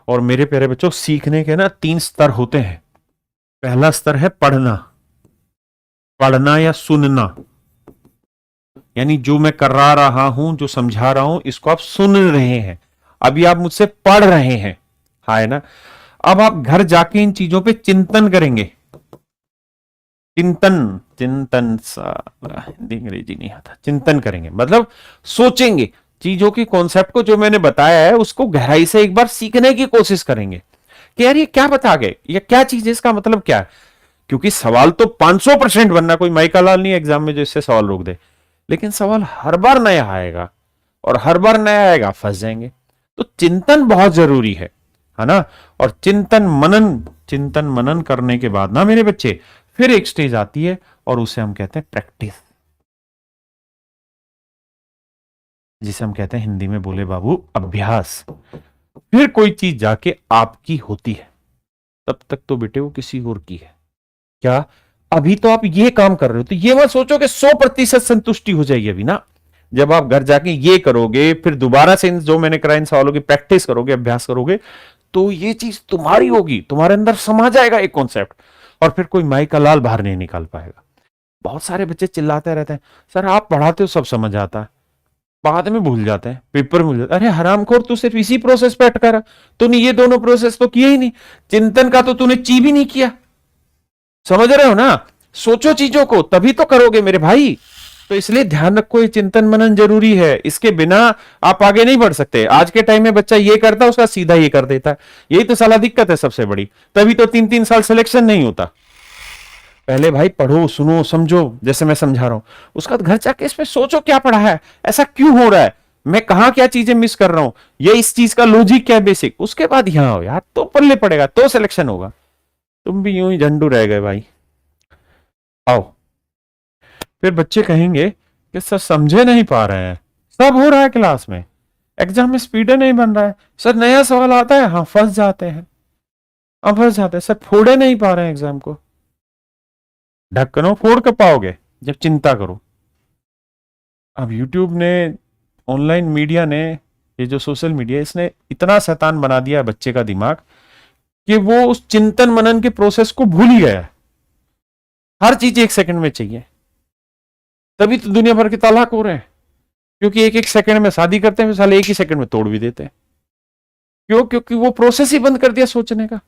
और मेरे प्यारे बच्चों, सीखने के ना 3 स्तर होते हैं। पहला स्तर है पढ़ना, पढ़ना या सुनना, यानी जो मैं करा रहा हूं, जो समझा रहा हूं, इसको आप सुन रहे हैं। अभी आप मुझसे पढ़ रहे हैं, हाँ है ना। अब आप घर जाके इन चीजों पे चिंतन करेंगे। चिंतन, चिंतन हिंदी अंग्रेजी नहीं आता, चिंतन करेंगे मतलब सोचेंगे चीजों की, कॉन्सेप्ट को जो मैंने बताया है उसको गहराई से एक बार सीखने की कोशिश करेंगे कि यार ये क्या बता गए, ये क्या चीज है, इसका मतलब क्या है। क्योंकि सवाल तो 500% बनना, कोई माइका लाल नहीं एग्जाम में जो इससे सवाल रोक दे, लेकिन सवाल हर बार नया आएगा, और हर बार नया आएगा फंस जाएंगे। तो चिंतन बहुत जरूरी है ना। और चिंतन मनन करने के बाद ना मेरे बच्चे, फिर एक स्टेज आती है और उसे हम कहते हैं प्रैक्टिस, जिसे हम कहते हैं हिंदी में बोले बाबू अभ्यास। फिर कोई चीज जाके आपकी होती है, तब तक तो बेटे वो किसी और की है। क्या अभी तो आप ये काम कर रहे हो, तो ये मत सोचो कि 100% संतुष्टि हो जाएगी अभी ना। जब आप घर जाके ये करोगे, फिर दोबारा से जो मैंने करा इन सवालों की प्रैक्टिस करोगे, अभ्यास करोगे, तो ये चीज तुम्हारी होगी, तुम्हारे अंदर समा जाएगा एक कॉन्सेप्ट, और फिर कोई माई का लाल बाहर नहीं निकाल पाएगा। बहुत सारे बच्चे चिल्लाते रहते हैं, सर आप पढ़ाते हो सब समझ आता है, बाद में भूल जाते हैं, पेपर में भूल जाते हैं। अरे हरामखोर, तू सिर्फ इसी प्रोसेस पे अटका रहा, तूने ये दोनों प्रोसेस तो किए ही नहीं, चिंतन का तो तूने ची भी नहीं किया। समझ रहे हो ना, सोचो चीजों को तभी तो करोगे मेरे भाई। तो इसलिए ध्यान रखो, ये चिंतन मनन जरूरी है, इसके बिना आप आगे नहीं बढ़ सकते। आज के टाइम में बच्चा ये करता है, उसका सीधा ये कर देता है, यही तो साला दिक्कत है सबसे बड़ी। तभी तो 3-3 साल सिलेक्शन नहीं होता। पहले भाई पढ़ो, सुनो, समझो, जैसे मैं समझा रहा हूं, उसका घर जाके इसमें सोचो क्या पढ़ा है, ऐसा क्यों हो रहा है, मैं कहां क्या चीजें मिस कर रहा हूं, ये इस चीज का लॉजिक क्या है बेसिक, उसके बाद यहां आओ यार, तो पल्ले पड़ेगा, तो सिलेक्शन होगा। तुम भी यूं ही झंडू रह गए भाई। आओ, फिर बच्चे कहेंगे कि सर समझे नहीं पा रहे हैं, सब हो रहा है क्लास में, एग्जाम में स्पीड नहीं बन रहा है, सर नया सवाल आता है, हाँ फंस जाते हैं, अब फंस जाते हैं, सर फोड़े नहीं पा रहे हैं एग्जाम को। ढक्कनों फोड़ कर पाओगे जब चिंता करो। अब यूट्यूब ने, ऑनलाइन मीडिया ने, ये जो सोशल मीडिया, इसने इतना शैतान बना दिया बच्चे का दिमाग कि वो उस चिंतन मनन के प्रोसेस को भूल ही गया है। हर चीज 1 सेकंड में चाहिए, तभी तो दुनिया भर के तलाक हो रहे हैं, क्योंकि 1-1 सेकंड में शादी करते हैं, साले 1 ही सेकंड में तोड़ भी देते हैं। क्यों? क्योंकि वो प्रोसेस ही बंद कर दिया सोचने का।